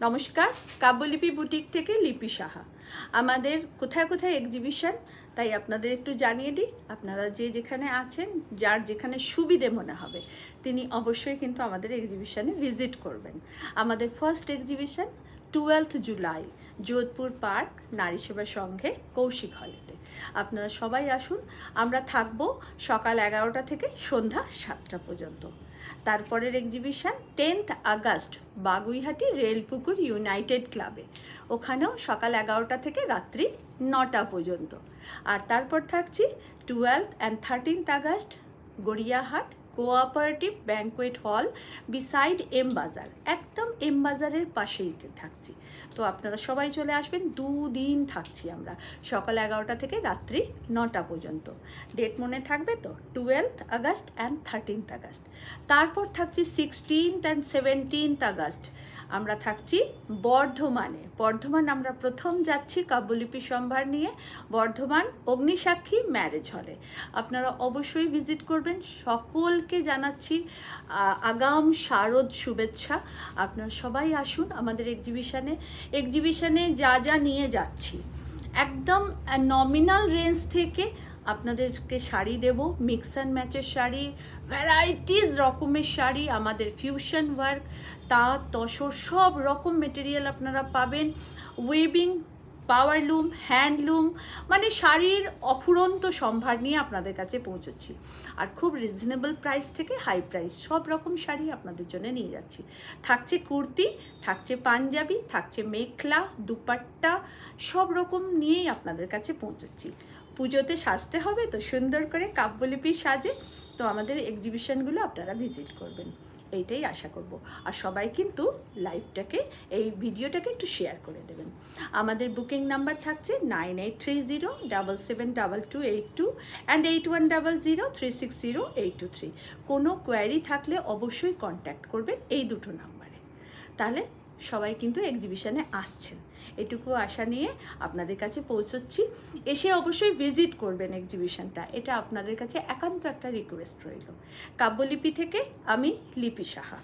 নমস্কার, কাব্যলিপি বুটিক থেকে লিপি সাহা। আমাদের কোথায় কোথায় এক্সিবিশন তাই আপনাদের একটু জানিয়ে দিই। আপনারা যে যেখানে আছেন, যার যেখানে সুবিধে মনে হবে তিনি অবশ্যই কিন্তু আমাদের এক্সিবিশনে ভিজিট করবেন। আমাদের first exhibition 12 July Jodhpur park নারী সেবা সংঘে কৌশিক হলেতে। আপনারা সবাই আসুন। আমরা থাকবো সকাল 11টা থেকে সন্ধ্যা 7টা পর্যন্ত। তারপরের এক্সিবিশন 10 আগস্ট বাগুইহাটি রেলপুকুর ইউনাইটেড ক্লাবে, ওখানেও সকাল 11টা থেকে রাত্রি 9টা পর্যন্ত। আর তারপর থাকছি 12 and 13 August Gariahat cooperative banquet hall beside M Bazar, একদম এম বাজারের পাশেই থাকছি। তো আপনারা সবাই চলে আসবেন। 2 দিন থাকছি আমরা, সকাল 11টা থেকে রাত্রি 9টা পর্যন্ত। ডেট মনে থাকবে তো? 12 আগস্ট অ্যান্ড 13 আগস্ট। তারপর থাকছি 16 and 17 আগস্ট আমরা থাকছি বর্ধমানে। বর্ধমান আমরা প্রথম যাচ্ছি কাব্যলিপি সম্ভার নিয়ে, বর্ধমান অগ্নিসাক্ষী ম্যারেজ হলে। আপনারা অবশ্যই ভিজিট করবেন। সকলকে জানাচ্ছি আগাম শারদ শুভেচ্ছা। আপনারা সবাই আসুন আমাদের এক্সিবিশনে যা যা নিয়ে যাচ্ছি একদম নমিনাল রেঞ্জ থেকে আপনাদেরকে শাড়ি দেব, মিক্স অ্যান্ড ম্যাচের শাড়ি, ভ্যারাইটিস রকমের শাড়ি, আমাদের ফিউশন ওয়ার্ক, তাঁত তসর সব রকম মেটেরিয়াল আপনারা পাবেন। উইভিং, পাওয়ারলুম, হ্যান্ডলুম, মানে শাড়ির অফুরন্ত সম্ভার নিয়ে আপনাদের কাছে পৌঁছচ্ছি। আর খুব রিজনেবল প্রাইস থেকে হাই প্রাইস সব রকম শাড়ি আপনাদের জন্য নিয়ে যাচ্ছি। থাকছে কুর্তি, থাকছে পাঞ্জাবি, থাকছে মেখলা, দুপাট্টা, সব রকম নিয়েই আপনাদের কাছে পৌঁছচ্ছি। পুজোতে সাজতে হবে তো সুন্দর করে কাব্যলিপির সাজে, তো আমাদের এক্সিবিশনগুলো আপনারা ভিজিট করবেন, এইটাই আশা করব। আর সবাই কিন্তু এই ভিডিওটাকে একটু শেয়ার করে দেবেন। আমাদের বুকিং নাম্বার থাকছে 9830772282 অ্যান্ড 8100360823। কোনো কোয়ারি থাকলে অবশ্যই কন্ট্যাক্ট করবেন এই দুটো নাম্বারে। তাহলে সবাই কিন্তু এক্সিবিশনে আসছেন, এটুকু আশা নিয়ে আপনাদের কাছে পৌঁছচ্ছি। এসে অবশ্যই ভিজিট করবেন এক্সিবিশনটা, এটা আপনাদের কাছে একান্ত একটা রিকোয়েস্ট রইল। কাব্যলিপি থেকে আমি লিপি সাহা।